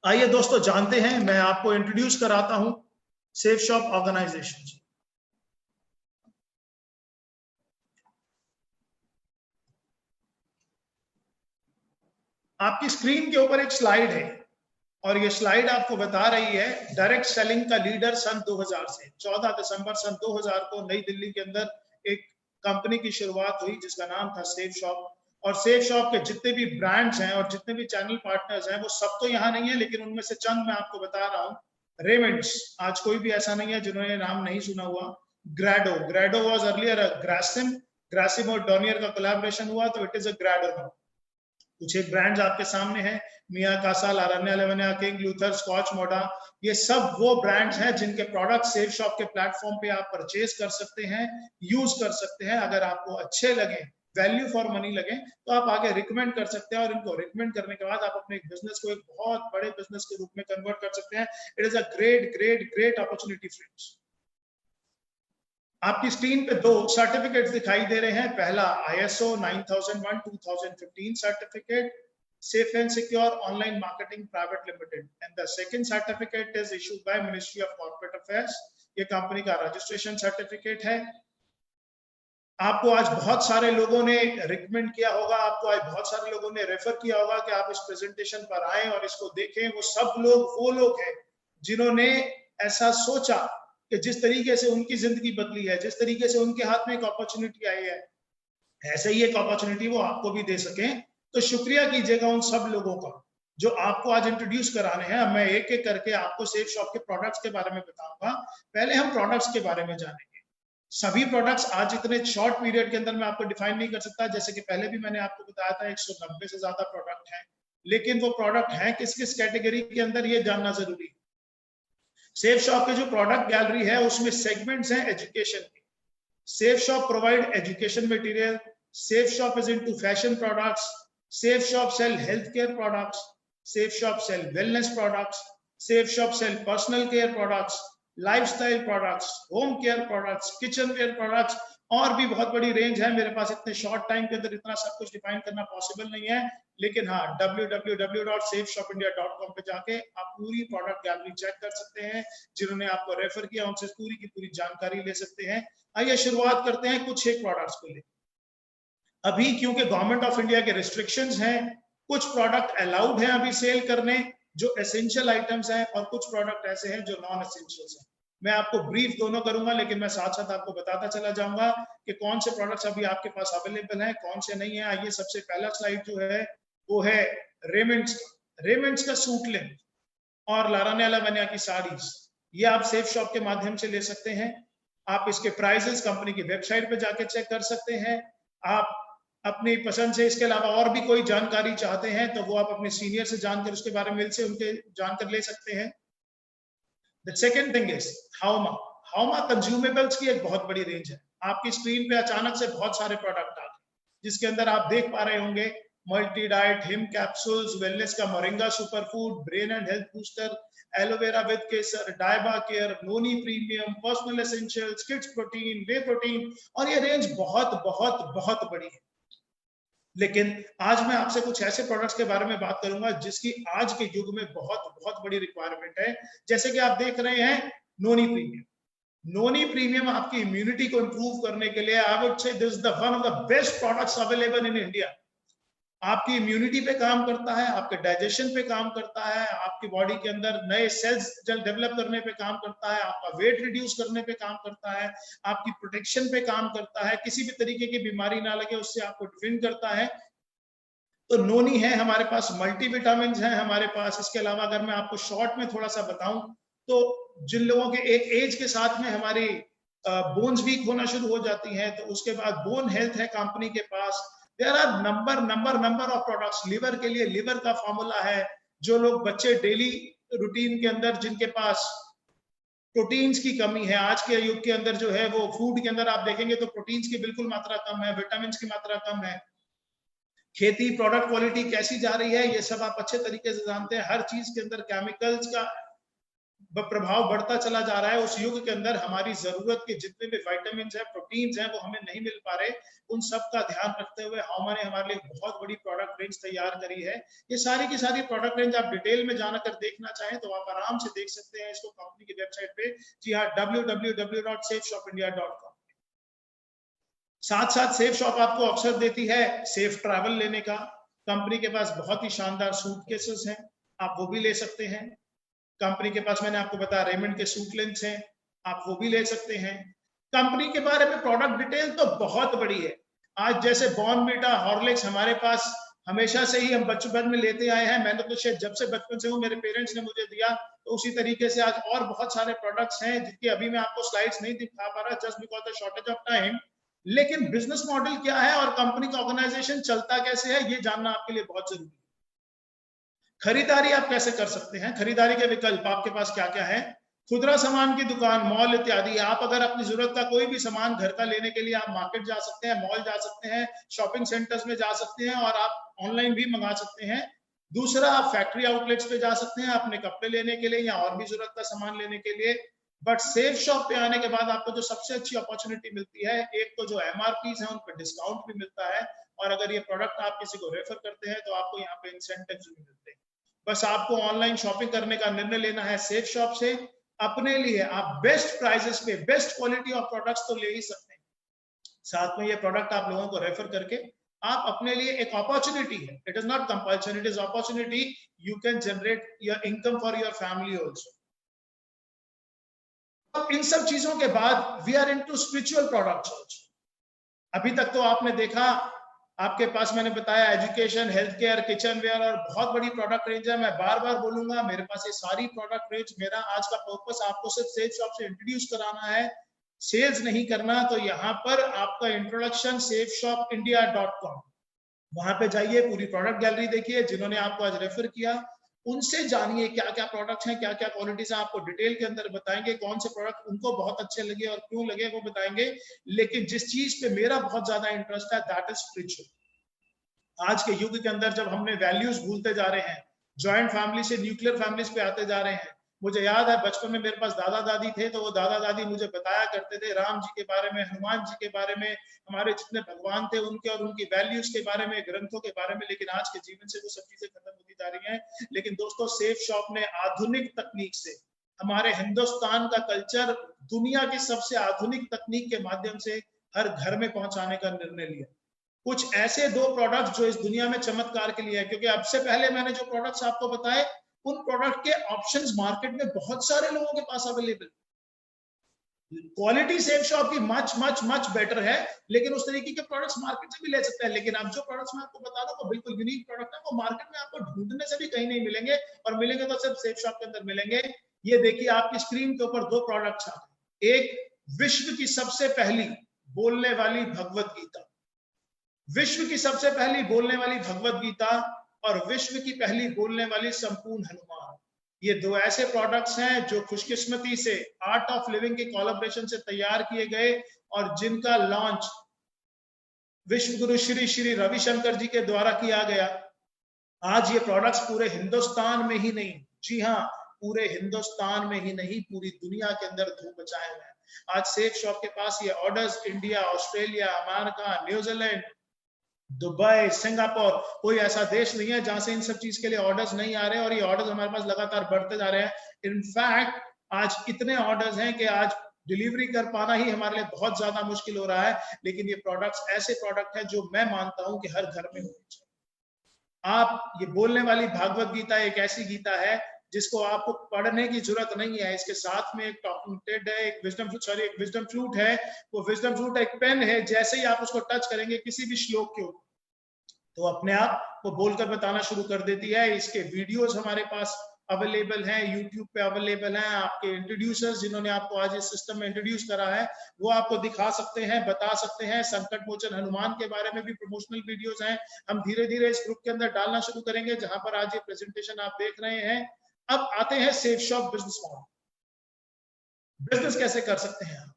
आइए दोस्तों जानते हैं, मैं आपको इंट्रोड्यूस कराता हूं सेफ शॉप ऑर्गेनाइजेशन। आपकी स्क्रीन के ऊपर एक स्लाइड है और ये स्लाइड आपको बता रही है डायरेक्ट सेलिंग का लीडर सन 2000 से 14 दिसंबर सन 2000 को नई दिल्ली के अंदर एक कंपनी की शुरुआत हुई जिसका नाम था सेफ शॉप। और सेफ शॉप के जितने भी ब्रांड्स हैं और जितने भी चैनल पार्टनर्स हैं वो सब तो यहाँ नहीं है, लेकिन उनमें से चंद मैं आपको बता रहा हूँ। रेमंड्स, आज कोई भी ऐसा नहीं है जिन्होंने नाम नहीं सुना हुआ। ग्रेडो वाज अर्लियर ग्रासिम और डॉनियर का कोलैबोरेशन हुआ तो इट इज अ ग्रेडो नाउ। कुछ एक ब्रांड्स आपके सामने हैं, मिया कासा, लारन्या लेवनिया, किंग लूथर, स्कॉच मोडा। ये सब वो ब्रांड्स हैं जिनके प्रोडक्ट सेफ शॉप के प्लेटफॉर्म पे आप परचेज कर सकते हैं, यूज कर सकते हैं। अगर आपको अच्छे लगे, वैल्यू फॉर मनी लगे, तो आप आगे रिकमेंड कर सकते हैं और इनको रिकमेंड करने के बाद आप अपने बिजनेस को एक बहुत बड़े बिजनेस के रूप में कन्वर्ट कर सकते हैं। It is a great great great opportunity friends. आपकी स्क्रीन पे दो सर्टिफिकेट्स दिखाई दे रहे हैं। पहला ISO 9001-2015 certificate, Safe and Secure Online Marketing Private Limited, and the second certificate is issued by Ministry of Corporate Affairs. ये कंपनी का registration certificate है। आपको आज बहुत सारे लोगों ने रिकमेंड किया होगा, आपको आज बहुत सारे लोगों ने रेफर किया होगा कि आप इस प्रेजेंटेशन पर आए और इसको देखें। वो सब लोग वो लोग हैं जिन्होंने ऐसा सोचा कि जिस तरीके से उनकी जिंदगी बदली है, जिस तरीके से उनके हाथ में एक अपॉर्चुनिटी आई है, ऐसे ही एक अपॉर्चुनिटी वो आपको भी दे सकें। तो शुक्रिया कीजिएगा उन सब लोगों का जो आपको आज इंट्रोड्यूस कराने हैं। मैं एक एक करके आपको सेफ शॉप के प्रोडक्ट्स के बारे में बताऊंगा। पहले हम प्रोडक्ट्स के बारे में जानेंगे। सभी प्रोडक्ट्स आज इतने शॉर्ट पीरियड के अंदर मैं आपको डिफाइन नहीं कर सकता। जैसे कि पहले भी मैंने आपको बताया था 190 से ज्यादा प्रोडक्ट हैं, लेकिन वो प्रोडक्ट हैं किस किस कैटेगरी के अंदर, ये जानना जरूरी है। सेफ शॉप के जो प्रोडक्ट गैलरी है उसमें सेगमेंट्स हैं एजुकेशन के। Safe Shop provide education material, Safe Shop is into fashion products, Safe Shop sell health care products, Safe Shop sell wellness products, Safe Shop sell personal care products, lifestyle products, home care products, kitchen ware products, और भी बहुत बड़ी range है। मेरे पास इतने short time के अंदर इतना सब कुछ डिफाइन करना पॉसिबल नहीं है, लेकिन हाँ, www.safeshopindia.com पे जाके आप पूरी प्रोडक्ट गैलरी चेक कर सकते हैं। जिन्होंने आपको रेफर किया उनसे पूरी की पूरी जानकारी ले सकते हैं। आइए शुरुआत करते हैं कुछ एक प्रोडक्ट्स को लेकर। अभी क्योंकि गवर्नमेंट ऑफ इंडिया के रिस्ट्रिक्शंस हैं, कुछ प्रोडक्ट अलाउड हैं अभी सेल करने जो एसेंशियल आइटम्स हैं, और कुछ प्रोडक्ट ऐसे हैं जो नॉन एसेंशियल्स हैं। मैं आपको ब्रीफ दोनों करूंगा, लेकिन मैं साथ साथ आपको बताता चला जाऊंगा कि कौन से प्रोडक्ट्स अभी आपके पास अवेलेबल हैं, कौन से नहीं है। आइए सबसे पहला स्लाइड जो है वो है रेमंड्स का सूट लेंथ और लारन्या लेवनिया की साड़ीज। ये आप सेफ शॉप के माध्यम से ले सकते हैं। आप इसके प्राइसेस कंपनी की वेबसाइट पे जाके चेक कर सकते हैं। आप अपनी पसंद से इसके अलावा और भी कोई जानकारी चाहते हैं तो वो आप अपने सीनियर से जानकर उसके बारे में मिलसे उनके जानकर ले सकते हैं। द सेकेंड थिंग इज हाउमा कंज्यूमेबल्स की एक बहुत बड़ी रेंज है। आपकी स्क्रीन पे अचानक से बहुत सारे प्रोडक्ट आ गए, जिसके अंदर आप देख पा रहे होंगे multi diet, him capsules, wellness का moringa super food, brain and health booster, aloe vera with kesar, डायबा care, noni premium, personal essentials, kids protein, whey protein, और ये रेंज बहुत बहुत बहुत बड़ी है। लेकिन आज मैं आपसे कुछ ऐसे प्रोडक्ट्स के बारे में बात करूंगा जिसकी आज के युग में बहुत बहुत बड़ी रिक्वायरमेंट है। जैसे कि आप देख रहे हैं नोनी प्रीमियम। नोनी प्रीमियम आपकी इम्यूनिटी को इंप्रूव करने के लिए I would say this is the one of the best products available in India. आपकी इम्यूनिटी पे काम करता है, आपके डाइजेशन पे काम करता है, आपकी बॉडी के अंदर नए सेल्स डेवलप करने पे काम करता है, आपका वेट रिड्यूस करने पे काम करता है, आपकी प्रोटेक्शन पे काम करता है, किसी भी तरीके की बीमारी ना लगे उससे आपको डिफेंड करता है। तो नोनी है हमारे पास, मल्टीविटामिन है हमारे पास। इसके अलावा अगर मैं आपको शॉर्ट में थोड़ा सा बताऊं तो जिन लोगों के एक एज के साथ में हमारी बोन्स वीक होना शुरू हो जाती हैं, तो उसके बाद बोन हेल्थ है कंपनी के पास। There are number of products. Liver के लिए लिवर का फॉर्मूला है। जो लोग बच्चे डेली रूटीन के अंदर जिनके पास प्रोटीन्स की कमी है, आज के युग के अंदर जो है वो फूड के अंदर आप देखेंगे तो प्रोटीन्स की बिल्कुल मात्रा कम है, विटामिन की मात्रा कम है। खेती प्रोडक्ट क्वालिटी कैसी जा रही है ये सब आप अच्छे तरीके से जानते हैं। हर चीज के अंदर केमिकल्स का प्रभाव बढ़ता चला जा रहा है, उस युग के अंदर हमारी जरूरत के जितने भी विटामिन है, प्रोटीन्स हैं, वो हमें नहीं मिल पा रहे। उन सब का ध्यान रखते हुए हमने हमारे लिए बहुत बड़ी प्रोडक्ट रेंज तैयार करी है। ये सारी की सारी प्रोडक्ट रेंज आप डिटेल में जाकर देखना चाहें तो आप आराम से देख सकते हैं इसको कंपनी की वेबसाइट पे। जी हाँ, www.safeshopindia.com। साथ साथ सेफ शॉप आपको अवसर देती है सेफ ट्रैवल लेने का। कंपनी के पास बहुत ही शानदार सूटकेसेस हैं, आप वो भी ले सकते हैं। कंपनी के पास मैंने आपको बताया रेमंड के सूट लेंस हैं, आप वो भी ले सकते हैं। कंपनी के बारे में प्रोडक्ट डिटेल तो बहुत बड़ी है। आज जैसे बॉर्नवीटा, हॉर्लिक्स हमारे पास हमेशा से ही हम बचपन में लेते आए हैं। मैंने तो शायद जब से बचपन से हूँ, मेरे पेरेंट्स ने मुझे दिया, तो उसी तरीके से आज और बहुत सारे प्रोडक्ट्स हैं जिनकी अभी मैं आपको स्लाइड्स नहीं दिखा पा रहा just because the shortage of time. लेकिन बिजनेस मॉडल क्या है और कंपनी का ऑर्गेनाइजेशन चलता कैसे है, ये जानना आपके लिए बहुत जरूरी है। खरीदारी आप कैसे कर सकते हैं, खरीदारी के विकल्प आपके पास क्या क्या है। खुदरा सामान की दुकान, मॉल इत्यादि। आप अगर अपनी जरूरत का कोई भी सामान घर का लेने के लिए आप मार्केट जा सकते हैं, मॉल जा सकते हैं, शॉपिंग सेंटर्स में जा सकते हैं, और आप ऑनलाइन भी मंगा सकते हैं। दूसरा, आप फैक्ट्री आउटलेट्स पे जा सकते हैं अपने कपड़े लेने के लिए या और भी जरूरत का सामान लेने के लिए। बट सेफ शॉप पे आने के बाद आपको जो सबसे अच्छी अपॉर्चुनिटी मिलती है, एक तो जो एमआरपी है उन पर डिस्काउंट भी मिलता है, और अगर ये प्रोडक्ट आप किसी को रेफर करते हैं तो आपको यहाँ पे इंसेंटिव्स भी मिलते हैं। बस आपको ऑनलाइन शॉपिंग करने का निर्णय लेना है सेफ शॉप से। अपने लिए आप बेस्ट प्राइसेस पे बेस्ट क्वालिटी ऑफ प्रोडक्ट्स तो ले ही सकते हैं, साथ में ये प्रोडक्ट आप लोगों को रेफर करके आप अपने लिए एक अपॉर्चुनिटी है, it is not compulsion, it is opportunity, you can generate your income for your family also. इन सब चीजों के बाद we are into spiritual products also. अभी तक तो आपने देखा, आपके पास मैंने बताया education, health care, kitchen ware और बहुत बड़ी प्रोडक्ट रेंज है। मैं बार बार बोलूंगा, मेरे पास ये सारी प्रोडक्ट रेंज, मेरा आज का पर्पस आपको सिर्फ सेफ शॉप से इंट्रोड्यूस कराना है, सेल्स नहीं करना। तो यहाँ पर आपका इंट्रोडक्शन safeshopindia.com, वहां पे जाइए, पूरी प्रोडक्ट गैलरी देखिए, जिन्होंने आपको आज रेफर किया उनसे जानिए क्या क्या प्रोडक्ट्स हैं, क्या क्या क्वालिटीज हैं, आपको डिटेल के अंदर बताएंगे कौन से प्रोडक्ट उनको बहुत अच्छे लगे और क्यों लगे वो बताएंगे। लेकिन जिस चीज पे मेरा बहुत ज्यादा इंटरेस्ट है दैट इज स्पिरिचुअल। आज के युग के अंदर जब हमने वैल्यूज भूलते जा रहे हैं, जॉइंट फैमिली से न्यूक्लियर फैमिलीज पे आते जा रहे हैं। मुझे याद है बचपन में मेरे पास दादा दादी थे, तो वो दादा दादी मुझे बताया करते थे राम जी के बारे में, हनुमान जी के बारे में, हमारे जितने भगवान थे उनके और उनकी वैल्यूज के बारे में, ग्रंथों के बारे में। लेकिन आज के जीवन से वो सब चीजें खत्म होती जा रही हैं। लेकिन दोस्तों, सेफ शॉप ने आधुनिक तकनीक से हमारे हिंदुस्तान का कल्चर दुनिया की सबसे आधुनिक तकनीक के माध्यम से हर घर में पहुंचाने का निर्णय लिया। कुछ ऐसे दो प्रोडक्ट जो इस दुनिया में चमत्कार के लिए है, क्योंकि अब से पहले मैंने जो प्रोडक्ट्स आपको बताए उन प्रोडक्ट के ऑप्शंस मार्केट में बहुत सारे लोगों के पास अवेलेबल। क्वालिटी सेफ शॉप की मच मच मच बेटर है, लेकिन उस तरीके के प्रोडक्ट्स मार्केट से भी ले सकते हैं। लेकिन अब जो प्रोडक्ट्स मैं आपको बता रहा हूं वो बिल्कुल यूनिक प्रोडक्ट है, वो मार्केट में आपको ढूंढने से भी कहीं नहीं मिलेंगे, और मिलेंगे तो सिर्फ सेफ शॉप के अंदर मिलेंगे। ये देखिए आपकी स्क्रीन के ऊपर दो प्रोडक्ट्स आ गए। एक विश्व की सबसे पहली बोलने वाली भगवत गीता, विश्व की सबसे पहली बोलने वाली भगवत गीता और विश्व की पहली बोलने वाली संपूर्ण हनुमान। ये दो ऐसे प्रोडक्ट्स हैं जो खुशकिस्मती से आर्ट ऑफ लिविंग के कोलैबोरेशन से तैयार किए गए और जिनका लॉन्च विश्व गुरु श्री श्री रविशंकर जी के द्वारा किया गया। आज ये प्रोडक्ट्स पूरे हिंदुस्तान में ही नहीं, जी हाँ, पूरे हिंदुस्तान में ही नहीं, पूरी दुनिया के अंदर धूम मचाए हुए हैं। आज सेफ शॉप के पास ये orders India, Australia, America, New Zealand, Dubai, Singapore, कोई ऐसा देश नहीं है जहां से इन सब चीज के लिए ऑर्डर्स नहीं आ रहे हैं, और ये ऑर्डर्स हमारे पास लगातार बढ़ते जा रहे हैं। इनफैक्ट आज इतने ऑर्डर्स हैं कि आज डिलीवरी कर पाना ही हमारे लिए बहुत ज्यादा मुश्किल हो रहा है। लेकिन ये प्रोडक्ट्स ऐसे प्रोडक्ट हैं जो मैं मानता हूं कि हर घर में होनी चाहिए। आप ये बोलने वाली भागवत गीता एक ऐसी गीता है जिसको आपको पढ़ने की जरूरत नहीं है। इसके साथ में एक टॉकिंग टेड है, एक विजडम फ्लूट है। वो विजडम फ्लूट एक पेन है, जैसे ही आप उसको टच करेंगे किसी भी श्लोक के ऊपर तो अपने आप वो बोलकर बताना शुरू कर देती है। इसके वीडियोस हमारे पास अवेलेबल हैं, यूट्यूब पे अवेलेबल हैं। आपके इंट्रोड्यूसर्स जिन्होंने आपको आज इस सिस्टम में इंट्रोड्यूस करा है वो आपको दिखा सकते हैं, बता सकते हैं। संकट मोचन हनुमान के बारे में भी प्रमोशनल वीडियोस हैं, हम धीरे धीरे इस ग्रुप के अंदर डालना शुरू करेंगे, जहां पर आज ये प्रेजेंटेशन आप देख रहे हैं। अब आते हैं safe shop business model. Business कैसे कर सकते हैं?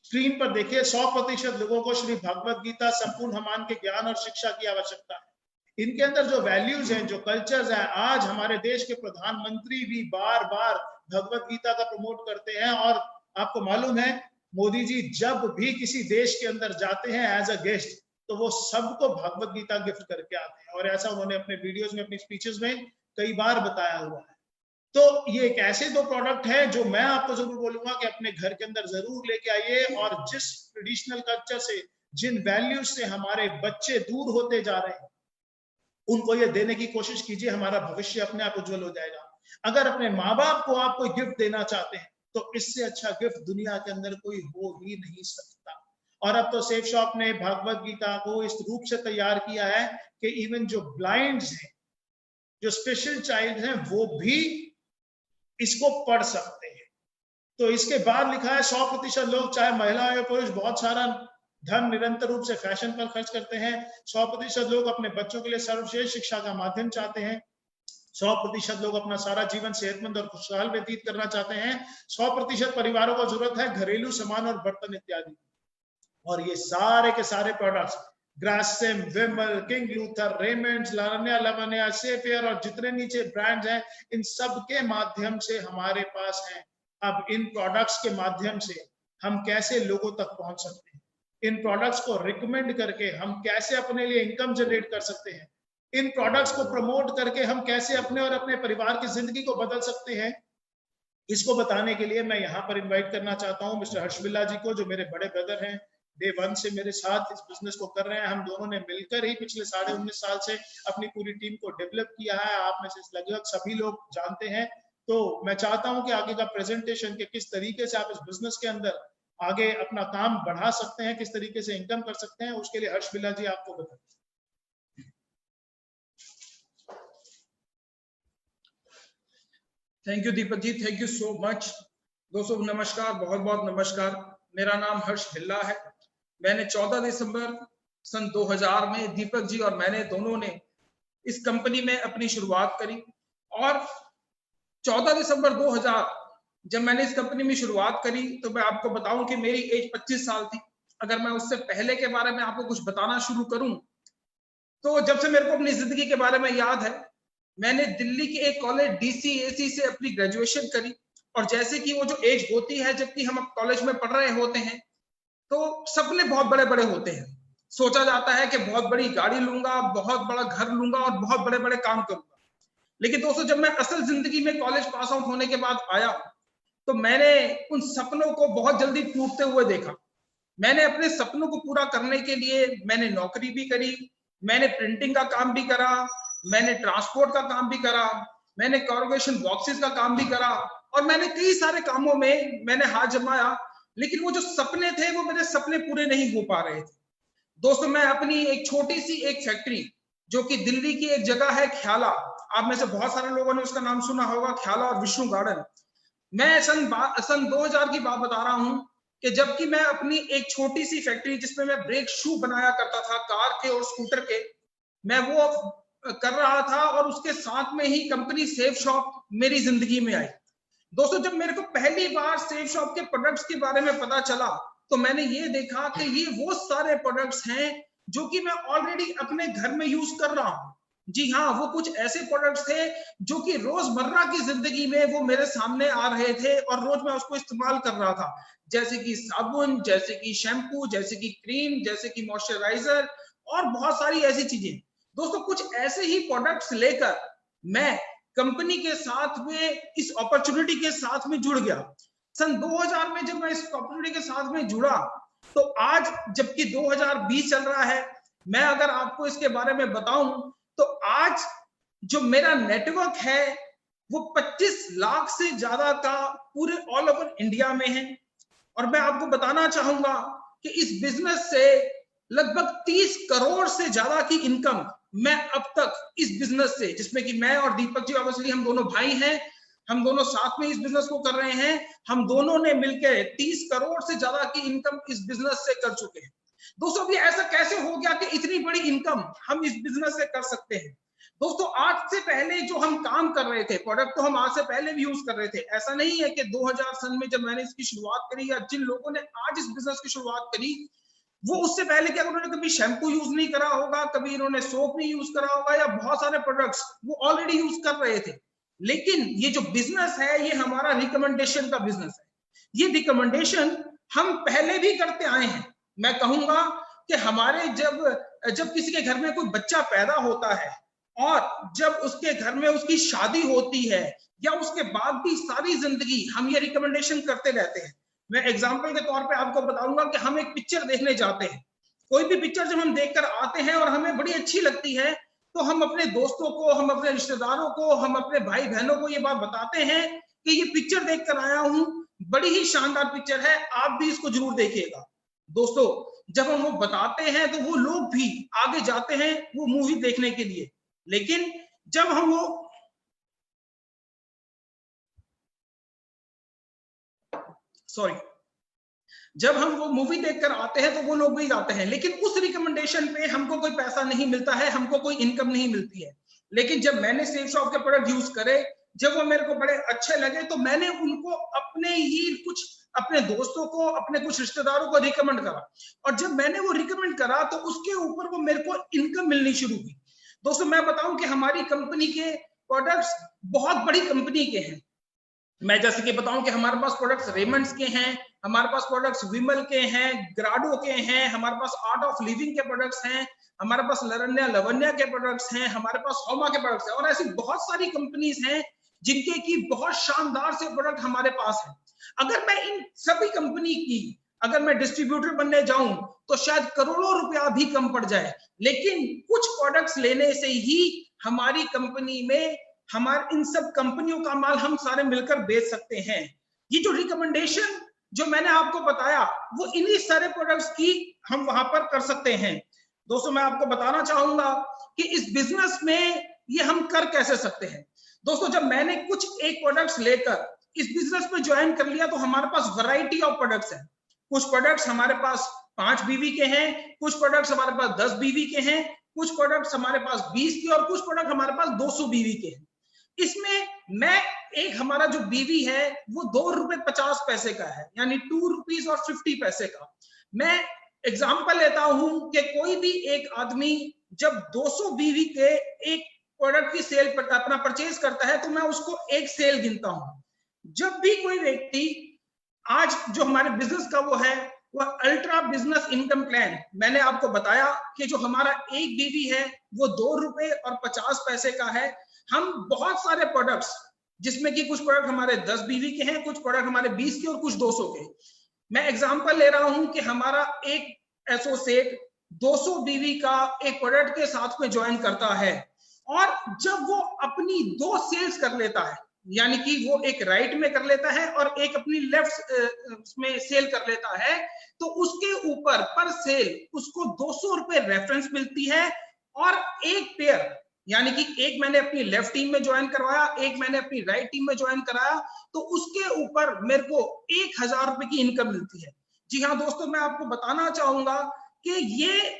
स्क्रीन पर देखिए, 100% लोगों को श्री भगवत गीता, संपूर्ण हनुमान के ज्ञान और शिक्षा की आवश्यकता है। इनके अंदर जो वैल्यूज हैं, जो कल्चर्स हैं, आज हमारे देश के प्रधानमंत्री भी बार बार भगवत गीता का प्रमोट करते हैं। और आपको मालूम है मोदी जी जब भी किसी देश के अंदर जाते हैं एज अ गेस्ट, तो वो सबको भगवत गीता गिफ्ट करके आते हैं, और ऐसा उन्होंने अपने वीडियोस में, अपनी स्पीचेस में कई बार बताया हुआ है। तो ये एक ऐसे दो प्रोडक्ट है जो मैं आपको जरूर बोलूंगा कि अपने घर के अंदर जरूर लेके आइए, और जिस ट्रेडिशनल कल्चर से, जिन वैल्यूज से हमारे बच्चे दूर होते जा रहे हैं, उनको ये देने की कोशिश कीजिए। हमारा भविष्य अपने आप उज्जवल हो जाएगा। अगर अपने माँ बाप को आप कोई गिफ्ट देना चाहते हैं तो इससे अच्छा गिफ्ट दुनिया के अंदर कोई हो ही नहीं सकता। और अब तो सेफ शॉप ने भगवत गीता को इस रूप से तैयार किया है कि इवन जो ब्लाइंड्स हैं, जो स्पेशल चाइल्ड हैं, वो भी इसको पढ़ सकते हैं। तो इसके बाद लिखा है 100% लोग, चाहे महिला या पुरुष, बहुत सारा धन निरंतर रूप से फैशन पर खर्च करते हैं। 100% लोग अपने बच्चों के लिए सर्वश्रेष्ठ शिक्षा का माध्यम चाहते हैं। 100% लोग अपना सारा जीवन सेहतमंद और खुशहाल व्यतीत करना चाहते हैं। 100% परिवारों को जरूरत है घरेलू सामान और बर्तन इत्यादि। और ये सारे के सारे प्रोडक्ट्स, ग्रासिम, विमल, किंग लूथर, रेमंड्स, लावण्या लवण्या, सेफेयर और जितने नीचे ब्रांड्स हैं, इन सब के माध्यम से हमारे पास हैं। अब इन प्रोडक्ट्स के माध्यम से हम कैसे लोगों तक पहुंच सकते हैं, इन प्रोडक्ट्स को रिकमेंड करके हम कैसे अपने लिए इनकम जनरेट कर सकते हैं, इन प्रोडक्ट्स को प्रमोट करके हम कैसे अपने और अपने परिवार की जिंदगी को बदल सकते हैं, इसको बताने के लिए मैं यहाँ पर इनवाइट करना चाहता हूँ मिस्टर हर्ष बिल्ला जी को, जो मेरे बड़े ब्रदर हैं। डे 1 से मेरे साथ इस बिजनेस को कर रहे हैं। हम दोनों ने मिलकर ही पिछले 19.5 साल से अपनी पूरी टीम को डेवलप किया है। आप में से लगभग सभी लोग जानते हैं। तो मैं चाहता हूं कि आगे का प्रेजेंटेशन के किस तरीके से आप इस बिजनेस के अंदर आगे अपना काम बढ़ा सकते हैं, किस तरीके से इनकम कर सकते हैं, उसके लिए हर्ष बिल्ला जी आपको बताएं। Thank you Deepak ji, thank you so much. दोस्तों नमस्कार, बहुत बहुत नमस्कार। मेरा नाम हर्ष बिल्ला है। मैंने 14 दिसंबर सन 2000 में दीपक जी और मैंने दोनों ने इस कंपनी में अपनी शुरुआत करी। और 14 दिसंबर 2000 जब मैंने इस कंपनी में शुरुआत करी तो मैं आपको बताऊं कि मेरी एज 25 साल थी। अगर मैं उससे पहले के बारे में आपको कुछ बताना शुरू करूं तो जब से मेरे को अपनी जिंदगी के बारे में याद है, मैंने दिल्ली के एक कॉलेज DCAC से अपनी ग्रेजुएशन करी। और जैसे कि वो जो एज होती है जबकि हम कॉलेज में पढ़ रहे होते हैं, तो सपने बहुत बड़े बड़े होते हैं। सोचा जाता है कि बहुत बड़ी गाड़ी लूंगा, बहुत बड़ा घर लूंगा और बहुत बड़े बड़े काम करूंगा। लेकिन दोस्तों जब मैं असल जिंदगी में कॉलेज पास आउट होने के बाद आया तो मैंने उन सपनों को बहुत जल्दी टूटते हुए देखा। मैंने अपने सपनों को पूरा करने के लिए मैंने नौकरी भी करी, मैंने प्रिंटिंग का काम भी करा, मैंने ट्रांसपोर्ट का काम भी करा, मैंने कॉर्पोरेशन बॉक्सेस का काम भी करा और मैंने कई सारे कामों में मैंने हाथ जमाया। लेकिन वो जो सपने थे वो मेरे सपने पूरे नहीं हो पा रहे थे। दोस्तों मैं अपनी एक छोटी सी एक फैक्ट्री जो कि दिल्ली की एक जगह है ख्याला, आप में से बहुत सारे लोगों ने उसका नाम सुना होगा, ख्याला और विष्णु गार्डन। मैं सन 2000 की बात बता रहा हूं कि जबकि मैं अपनी एक छोटी सी फैक्ट्री जिसमें मैं ब्रेक शू बनाया करता था कार के और स्कूटर के, मैं वो कर रहा था और उसके साथ में ही कंपनी सेफ शॉप मेरी जिंदगी में आई। दोस्तों जब मेरे को पहली बार सेफ शॉप के प्रोडक्ट्स के बारे में पता चला तो मैंने ये देखा कि ये वो सारे प्रोडक्ट्स हैं जो कि मैं ऑलरेडी अपने घर में यूज कर रहा हूं। जी हाँ, वो कुछ ऐसे प्रोडक्ट्स थे जो कि रोजमर्रा की जिंदगी में वो मेरे सामने आ रहे थे और रोज मैं उसको इस्तेमाल कर रहा था, जैसे कि साबुन, जैसे कि शैम्पू, जैसे कि क्रीम, जैसे कि मॉइस्चराइजर और बहुत सारी ऐसी चीजें। दोस्तों कुछ ऐसे ही प्रोडक्ट्स लेकर मैं कंपनी के साथ में इस अपॉर्चुनिटी के साथ में जुड़ गया। सन 2000 में जब मैं इस अपॉर्चुनिटी के साथ में जुड़ा तो आज जबकि 2020 चल रहा है, मैं अगर आपको इसके बारे में बताऊं तो आज जो मेरा नेटवर्क है वो 25 लाख से ज्यादा का पूरे ऑल ओवर इंडिया में है। और मैं आपको बताना चाहूंगा कि इस बिजनेस से लगभग 30 करोड़ से ज्यादा की इनकम मैं अब तक इस बिजनेस से, जिसमें कि मैं और दीपक जी ऑब्वियसली हम दोनों भाई हैं, हम दोनों साथ में इस बिजनेस को कर रहे हैं, हम दोनों ने मिलकर 30 करोड़ से ज्यादा की इनकम इस बिजनेस से कर चुके हैं। दोस्तों ये ऐसा कैसे हो गया कि इतनी बड़ी इनकम हम इस बिजनेस से कर सकते हैं? दोस्तों आज से पहले जो हम काम कर रहे थे, प्रोडक्ट तो हम आज से पहले भी यूज कर रहे थे। ऐसा नहीं है कि 2000 सन में जब मैंने इसकी शुरुआत करी या जिन लोगों ने आज इस बिजनेस की शुरुआत करी वो उससे पहले क्या उन्होंने कभी शैम्पू यूज नहीं करा होगा, कभी इन्होंने सोप नहीं यूज करा होगा या बहुत सारे प्रोडक्ट्स वो ऑलरेडी यूज कर रहे थे। लेकिन ये जो बिजनेस है ये हमारा रिकमेंडेशन का बिजनेस है। ये रिकमेंडेशन हम पहले भी करते आए हैं। मैं कहूंगा कि हमारे जब किसी के घर में कोई बच्चा पैदा होता है और जब उसके घर में उसकी शादी होती है या उसके बाद भी सारी जिंदगी हम ये रिकमेंडेशन करते रहते हैं। मैं एग्जांपल के तौर पे आपको बताऊंगा कि हम एक पिक्चर देखने जाते हैं, कोई भी पिक्चर जब हम देखकर आते हैं और हमें बड़ी अच्छी लगती है तो हम अपने दोस्तों को, हम अपने रिश्तेदारों को, हम अपने भाई बहनों को ये बात बताते हैं कि ये पिक्चर देखकर आया हूं, बड़ी ही शानदार पिक्चर है, आप भी इसको जरूर देखिएगा। दोस्तों जब हम वो बताते हैं तो वो लोग भी आगे जाते हैं वो मूवी देखने के लिए, लेकिन जब हम वो मूवी देखकर आते हैं तो वो लोग भी जाते हैं, लेकिन उस रिकमेंडेशन पे हमको कोई पैसा नहीं मिलता है, हमको कोई इनकम नहीं मिलती है। लेकिन जब मैंने सेफ शॉप के प्रोडक्ट यूज करे, जब वो मेरे को बड़े अच्छे लगे तो मैंने उनको अपने दोस्तों को, अपने कुछ रिश्तेदारों को रिकमेंड करा, और जब मैंने वो रिकमेंड करा तो उसके ऊपर वो मेरे को इनकम मिलनी शुरू हुई। दोस्तों मैं बताऊं कि हमारी कंपनी के प्रोडक्ट्स बहुत बड़ी कंपनी के हैं। मैं जैसे कि बताऊं कि हमारे पास प्रोडक्ट्स रेमंड्स के हैं, हमारे पास प्रोडक्ट्स विमल के हैं, ग्राडो के हैं, हमारे पास आर्ट ऑफ लिविंग के प्रोडक्ट्स हैं, हमारे पास लरण्या लवन्या के प्रोडक्ट्स हैं, हमारे पास होमा के प्रोडक्ट्स हैं, और ऐसी बहुत सारी कंपनीज हैं जिनके की बहुत शानदार से प्रोडक्ट हमारे पास है। अगर मैं इन सभी कंपनी की अगर मैं डिस्ट्रीब्यूटर बनने जाऊं तो शायद करोड़ों रुपया भी कम पड़ जाए, लेकिन कुछ प्रोडक्ट्स लेने से ही हमारी कंपनी में हमारे इन सब कंपनियों का माल हम सारे मिलकर बेच सकते हैं। ये जो रिकमेंडेशन जो मैंने आपको बताया वो इन्हीं सारे प्रोडक्ट्स की हम वहां पर कर सकते हैं। दोस्तों मैं आपको बताना चाहूंगा कि इस बिजनेस में ये हम कर कैसे सकते हैं। दोस्तों जब मैंने कुछ एक प्रोडक्ट्स लेकर इस बिजनेस में ज्वाइन कर लिया तो हमारे पास वैरायटी ऑफ प्रोडक्ट्स हैं। कुछ प्रोडक्ट्स हमारे पास 5 बीवी के हैं, कुछ प्रोडक्ट्स हमारे पास 10 बीवी के हैं, कुछ प्रोडक्ट्स हमारे पास 20 के, और कुछ प्रोडक्ट हमारे पास 200 बीवी के हैं। इसमें मैं एक हमारा जो बीवी है वो ₹2.50 का है, यानी ₹2.50 का। मैं एग्जांपल लेता हूं कि कोई भी एक आदमी जब 200 बीवी के एक प्रोडक्ट की सेल पर अपना परचेज करता है तो मैं उसको एक सेल गिनता हूं। जब भी कोई व्यक्ति आज जो हमारे बिजनेस का वो है वह अल्ट्रा बिजनेस इनकम प्लान, मैंने आपको बताया कि जो हमारा एक बीवी है वो ₹2.50 का है। हम बहुत सारे प्रोडक्ट्स जिसमें कि कुछ प्रोडक्ट हमारे 10 बीवी के हैं, कुछ प्रोडक्ट हमारे 20 के और कुछ 200 के। मैं एग्जांपल ले रहा हूं कि हमारा एक एसोसिएट 200 बीवी का एक प्रोडक्ट के साथ में ज्वाइन करता है, और जब वो अपनी 2 सेल्स कर लेता है, यानी कि वो एक राइट में कर लेता है और एक अपनी लेफ्ट में सेल कर लेता है, तो उसके ऊपर पर सेल उसको ₹200 रेफरेंस मिलती है। और एक पेयर यानी कि एक मैंने अपनी लेफ्ट टीम में ज्वाइन करवाया, एक मैंने अपनी राइट टीम में ज्वाइन कराया, तो उसके ऊपर मेरे को ₹1000 की इनकम मिलती है। जी हाँ दोस्तों, मैं आपको बताना चाहूंगा कि ये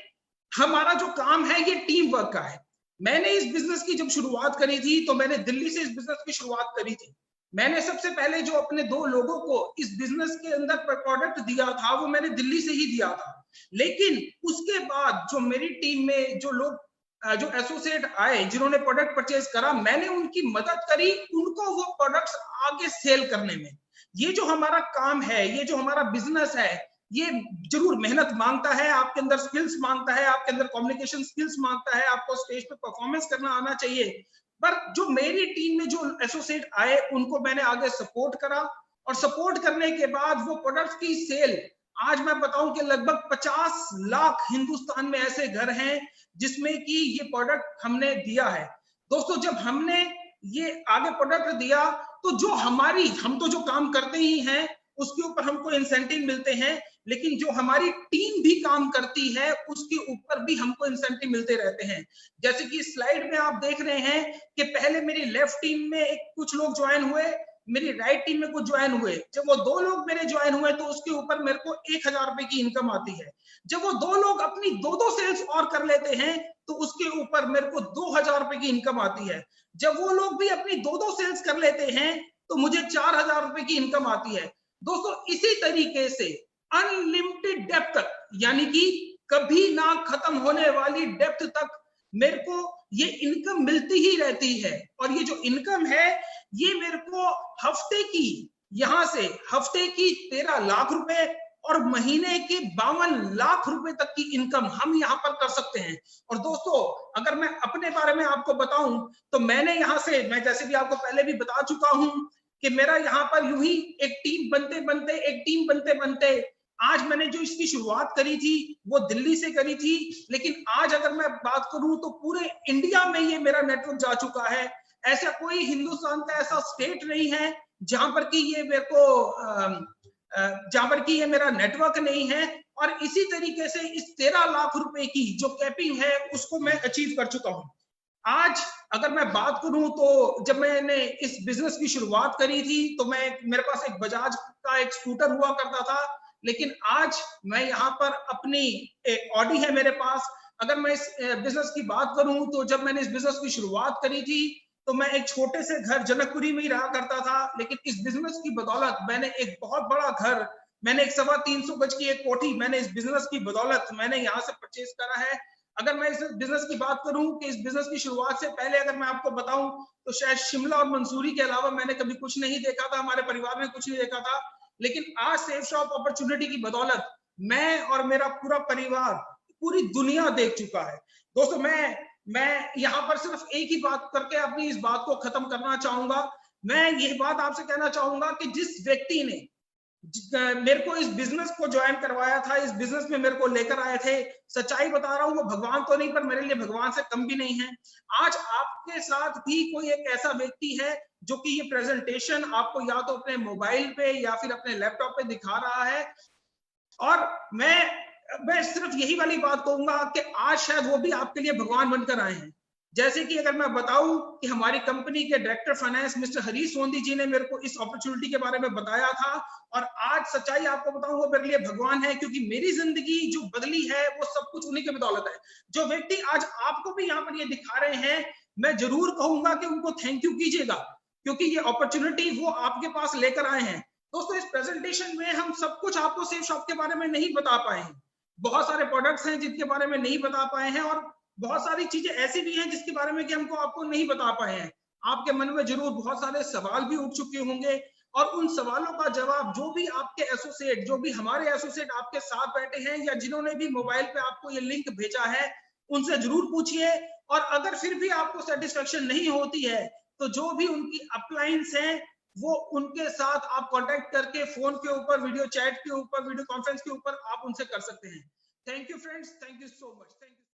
हमारा जो काम है ये टीम वर्क का है। मैंने इस बिजनेस की जब शुरुआत करी थी तो मैंने दिल्ली से इस बिजनेस की शुरुआत करी थी। मैंने सबसे पहले जो अपने 2 लोगों को इस बिजनेस के अंदर प्रोडक्ट दिया था वो मैंने दिल्ली से ही दिया था, लेकिन उसके बाद जो मेरी टीम में जो लोग जो एसोसिएट आए जिन्होंने प्रोडक्ट परचेज करा, मैंने उनकी मदद करी उनको वो प्रोडक्ट्स आगे सेल करने में। ये जो हमारा काम है, ये जो हमारा बिजनेस है, ये जरूर मेहनत मांगता है, आपके अंदर स्किल्स मांगता है, आपके अंदर कम्युनिकेशन स्किल्स मांगता है, आपको स्टेज पे परफॉर्मेंस करना आना चाहिए। पर जो मेरी टीम में जो एसोसिएट आए उनको मैंने आगे सपोर्ट करा, और सपोर्ट करने के बाद वो प्रोडक्ट्स की सेल, आज मैं बताऊं कि लगभग 50 लाख हिंदुस्तान में ऐसे घर हैं जिसमें कि ये प्रोडक्ट हमने दिया है। दोस्तों जब हमने ये आगे प्रोडक्ट दिया तो जो हम तो जो काम करते ही हैं उसके ऊपर हमको इंसेंटिव मिलते हैं, लेकिन जो हमारी टीम भी काम करती है उसके ऊपर भी हमको इंसेंटिव मिलते रहते हैं। जैसे कि स्लाइड में आप देख रहे हैं कि पहले मेरी लेफ्ट टीम में कुछ लोग ज्वाइन हुए, मेरी राइट टीम में कुछ ज्वाइन हुए। जब वो 2 लोग मेरे ज्वाइन हुए तो उसके ऊपर मेरे को ₹1000 की इनकम आती है। जब वो 2 लोग अपनी 2 सेल्स और कर लेते हैं तो उसके ऊपर मेरे को ₹2000 की इनकम आती है। जब वो लोग भी अपनी 2 सेल्स कर लेते हैं तो मुझे ₹4000 की इनकम आती है। दोस्तों इसी तरीके से अनलिमिटेड डेप्थ तक, यानी कि कभी ना खत्म होने वाली डेप्थ तक मेरे को ये इनकम मिलती ही रहती है। और ये जो इनकम है ये मेरे को हफ्ते की, यहाँ से हफ्ते की 13 लाख रुपए और महीने के 52 लाख रुपए तक की इनकम हम यहाँ पर कर सकते हैं। और दोस्तों अगर मैं अपने बारे में आपको बताऊं तो मैंने यहाँ से, मैं जैसे भी आपको पहले भी बता चुका हूं कि मेरा यहाँ पर यूं ही एक टीम बनते बनते आज मैंने जो इसकी शुरुआत करी थी वो दिल्ली से करी थी, लेकिन आज अगर मैं बात करूं तो पूरे इंडिया में ये मेरा नेटवर्क जा चुका है। ऐसा कोई हिंदुस्तान का ऐसा स्टेट नहीं है जहां पर कि ये मेरे को जहां पर कि ये मेरा नेटवर्क नहीं है। और इसी तरीके से इस 13 लाख रुपए की जो कैपिंग है उसको मैं अचीव कर चुका हूं। आज अगर मैं बात करूं तो जब मैंने इस बिजनेस की शुरुआत करी थी तो मेरे पास एक बजाज का एक स्कूटर हुआ करता था, लेकिन आज मैं यहाँ पर अपनी एक ऑडी है मेरे पास। अगर मैं इस बिजनेस की बात करूं तो जब मैंने इस बिजनेस की शुरुआत करी थी तो मैं एक छोटे से घर जनकपुरी में ही रहा करता था, लेकिन इस बिजनेस की बदौलत मैंने एक बहुत बड़ा घर, मैंने एक 325 गज की एक कोठी मैंने इस बिजनेस की बदौलत मैंने यहाँ से परचेज करा है। अगर मैं इस बिजनेस की बात करूं कि इस बिजनेस की शुरुआत से पहले अगर मैं आपको बताऊं तो शायद शिमला और मंसूरी के अलावा मैंने कभी कुछ नहीं देखा था, हमारे परिवार ने कुछ नहीं देखा था। लेकिन आज सेफ शॉप अपॉर्चुनिटी की बदौलत मैं और मेरा पूरा परिवार पूरी दुनिया देख चुका है। दोस्तों मैं यहाँ पर सिर्फ एक ही बात करके अपनी इस बात को खत्म करना चाहूंगा। मैं ये बात आपसे कहना चाहूंगा कि जिस व्यक्ति ने मेरे को इस बिजनेस को ज्वाइन करवाया था, इस बिजनेस में मेरे को लेकर आए थे, सच्चाई बता रहा हूँ वो भगवान तो नहीं पर मेरे लिए भगवान से कम भी नहीं है। आज आपके साथ भी कोई एक ऐसा व्यक्ति है जो कि ये प्रेजेंटेशन आपको या तो अपने मोबाइल पे या फिर अपने लैपटॉप पे दिखा रहा है। और मैं सिर्फ यही वाली बात कहूंगा कि आज शायद वो भी आपके लिए भगवान बनकर आए हैं। जैसे कि अगर मैं बताऊं कि हमारी कंपनी के director finance mister Harish Sondhi जी ने मेरे को इस अपॉर्चुनिटी के बारे में बताया था, और आज सच्चाई आपको बताऊं वो मेरे लिए भगवान है, क्योंकि मेरी जिंदगी जो बदली है वो सब कुछ उन्हीं के बदौलत है। जो व्यक्ति आज आपको भी यहाँ पर ये दिखा रहे हैं, मैं जरूर कहूंगा कि उनको थैंक यू कीजिएगा, क्योंकि ये अपॉर्चुनिटी वो आपके पास लेकर आए हैं। दोस्तों इस प्रेजेंटेशन में हम सब कुछ आपको सेफ शॉप के बारे में नहीं बता पाए हैं, बहुत सारे प्रोडक्ट्स हैं जिनके बारे में नहीं बता पाए हैं, और बहुत सारी चीजें ऐसी भी हैं जिसके बारे में कि हमको आपको नहीं बता पाए हैं। आपके मन में जरूर बहुत सारे सवाल भी उठ चुके होंगे, और उन सवालों का जवाब जो भी आपके एसोसिएट, जो भी हमारे एसोसिएट आपके साथ बैठे हैं या जिन्होंने भी मोबाइल पे आपको ये लिंक भेजा है, उनसे जरूर पूछिए। और अगर फिर भी आपको सेटिस्फेक्शन नहीं होती है तो जो भी उनकी अपलाइंस हैं वो उनके साथ आप कांटेक्ट करके फोन के ऊपर, वीडियो चैट के ऊपर, वीडियो कॉन्फ्रेंस के ऊपर आप उनसे कर सकते हैं। Thank you friends, thank you so much, thank you.